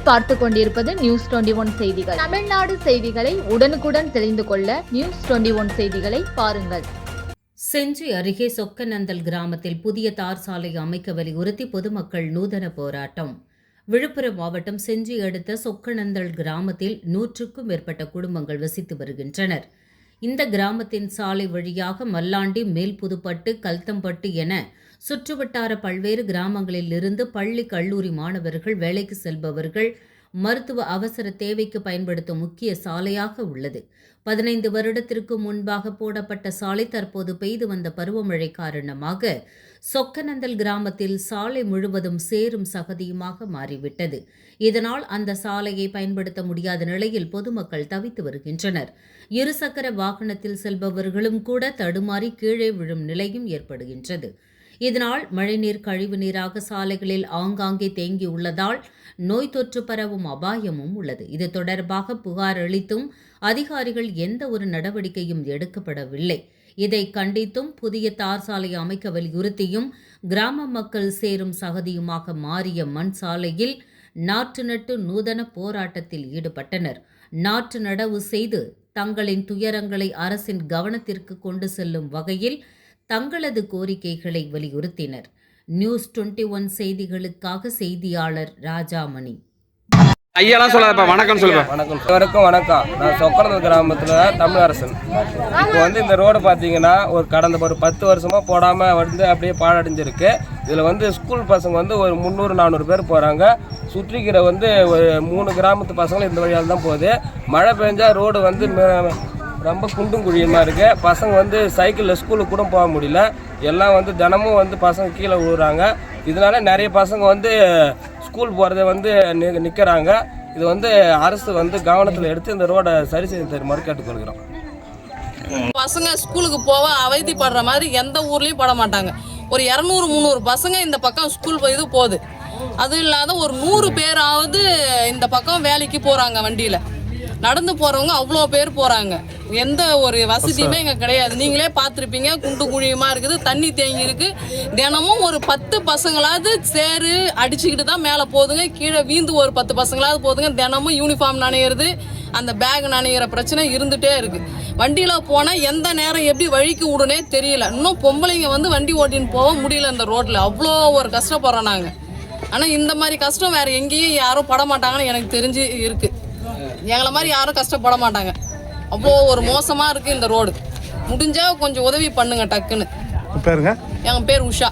நீங்கள் பார்த்து கொண்டிருப்பது நியூஸ் 21 செய்திகள். தமிழ்நாடு செய்திகளை உடனுக்குடன் தெரிந்து கொள்ள நியூஸ் 21 செய்திகளை பாருங்கள். செஞ்சி அருகே சொக்கநந்தல் கிராமத்தில் புதிய தார் சாலை அமைக்க வலியுறுத்தி பொதுமக்கள் நூதன போராட்டம். விழுப்புரம் மாவட்டம் செஞ்சி அடுத்த சொக்கநந்தல் கிராமத்தில் 100க்கும் மேற்பட்ட குடும்பங்கள் வசித்து வருகின்றனர். இந்த கிராமத்தின் சாலை வழியாக மல்லாண்டி, மேல்புதுப்பட்டு, கல்தம்பட்டு என சுற்றுவட்டார பல்வேறு கிராமங்களில் இருந்து பள்ளி, கல்லூரி மாணவர்கள், வேலைக்கு செல்பவர்கள், மருத்துவ அவசர தேவைக்கு பயன்படுத்தும் முக்கிய சாலையாக உள்ளது. 15 வருடத்திற்கு முன்பாக போடப்பட்ட சாலை தற்போது பெய்து வந்த பருவமழை காரணமாக சொக்கநந்தல் கிராமத்தில் சாலை முழுவதும் சேரும் சகதியுமாக மாறிவிட்டது. இதனால் அந்த சாலையை பயன்படுத்த முடியாத நிலையில் பொதுமக்கள் தவித்து வருகின்றனர். இருசக்கர வாகனத்தில் செல்பவர்களும் கூட தடுமாறி கீழே விழும் நிலையும் ஏற்படுகின்றது. இதனால் மழைநீர் கழிவு நீராக சாலைகளில் ஆங்காங்கே தேங்கியுள்ளதால் நோய் தொற்று பரவும் அபாயமும் உள்ளது. இது தொடர்பாக புகார் அளித்தும் அதிகாரிகள் எந்த ஒரு நடவடிக்கையும் எடுக்கப்படவில்லை. இதை கண்டித்தும் புதிய தார் சாலை அமைக்க வலியுறுத்தியும் கிராம மக்கள் சேரும் சகதியுமாக மாறிய மண் சாலையில் நாற்று நட்டு நூதன போராட்டத்தில் ஈடுபட்டனர். நாற்று நடவு செய்து தங்களின் துயரங்களை அரசின் கவனத்திற்கு கொண்டு செல்லும் வகையில் தங்களது கோரிக்கைகளை வலியுறுத்தினர். நியூஸ் 21 செய்திகளுக்காக செய்தியாளர் ராஜாமணி. ஐயெல்லாம் சொல்லாதப்பா, வணக்கம் சொல்லுப்பா. வணக்கம், வணக்கம் வணக்கம். நான் சொக்கநந்தல் கிராமத்தில் தமிழரசன். இப்போ இந்த ரோடு பார்த்தீங்கன்னா கடந்த ஒரு 10 வருஷமாக போடாமல் அப்படியே பாழடைஞ்சிருக்கு. இதில் ஸ்கூல் பசங்க ஒரு 300-400 பேர் போகிறாங்க. சுற்றிக்கிற ஒரு 3 கிராமத்து பசங்களும் இந்த வழியால் தான் போகுது. மழை பெஞ்சா ரோடு ரொம்ப குண்டும் குழியுமா இருக்குது. பசங்க சைக்கிளில் ஸ்கூலுக்கு கூட போக முடியல. எல்லாம் தினமும் பசங்க கீழே விழுறாங்க. இதனால நிறைய பசங்க ஸ்கூல் போகிறத நிற்கிறாங்க. இது அரசு கவனத்தில் எடுத்து இந்த ரோடை சரி செய்து தருமாறு கேட்டுக்கொள்கிறோம். பசங்க ஸ்கூலுக்கு போக அவதிப்படுற மாதிரி எந்த ஊர்லேயும் பட மாட்டாங்க. ஒரு 200-300 பசங்க இந்த பக்கம் ஸ்கூல் போகுது. அது இல்லாத ஒரு 100 பேராவது இந்த பக்கம் வேலைக்கு போகிறாங்க. வண்டியில் நடந்து போகிறவங்க அவ்வளோ பேர் போகிறாங்க. எந்த ஒரு வசதியுமே இங்கே கிடையாது. நீங்களே பார்த்துருப்பீங்க, குண்டு குழியுமா இருக்குது, தண்ணி தேங்கி இருக்குது. தினமும் ஒரு 10 பசங்களாவது சேரு அடிச்சுக்கிட்டு தான் மேலே போகுதுங்க. கீழே வீந்து ஒரு 10 பசங்களாவது போகுதுங்க. தினமும் யூனிஃபார்ம் நனையிறது, அந்த பேக் நனைகிற பிரச்சனை இருந்துகிட்டே இருக்குது. வண்டியில் போனால் எந்த நேரம் எப்படி வழிக்கு விடுனே தெரியல. இன்னும் பொம்பளைங்க வண்டி ஓட்டின்னு போக முடியல இந்த ரோட்டில். அவ்வளோ ஒரு கஷ்டப்படுறோம் நாங்கள். ஆனால் இந்த மாதிரி கஷ்டம் வேறு எங்கேயும் யாரும் பட மாட்டாங்கன்னு எனக்கு தெரிஞ்சு இருக்குது. எங்களை மாதிரி யாரும் கஷ்டப்பட மாட்டாங்க. அவ்வளோ ஒரு மோசமாக இருக்குது இந்த ரோடு. முடிஞ்சால் கொஞ்சம் உதவி பண்ணுங்க டக்குன்னு. பேருங்க? எங்கள் பேர் உஷா.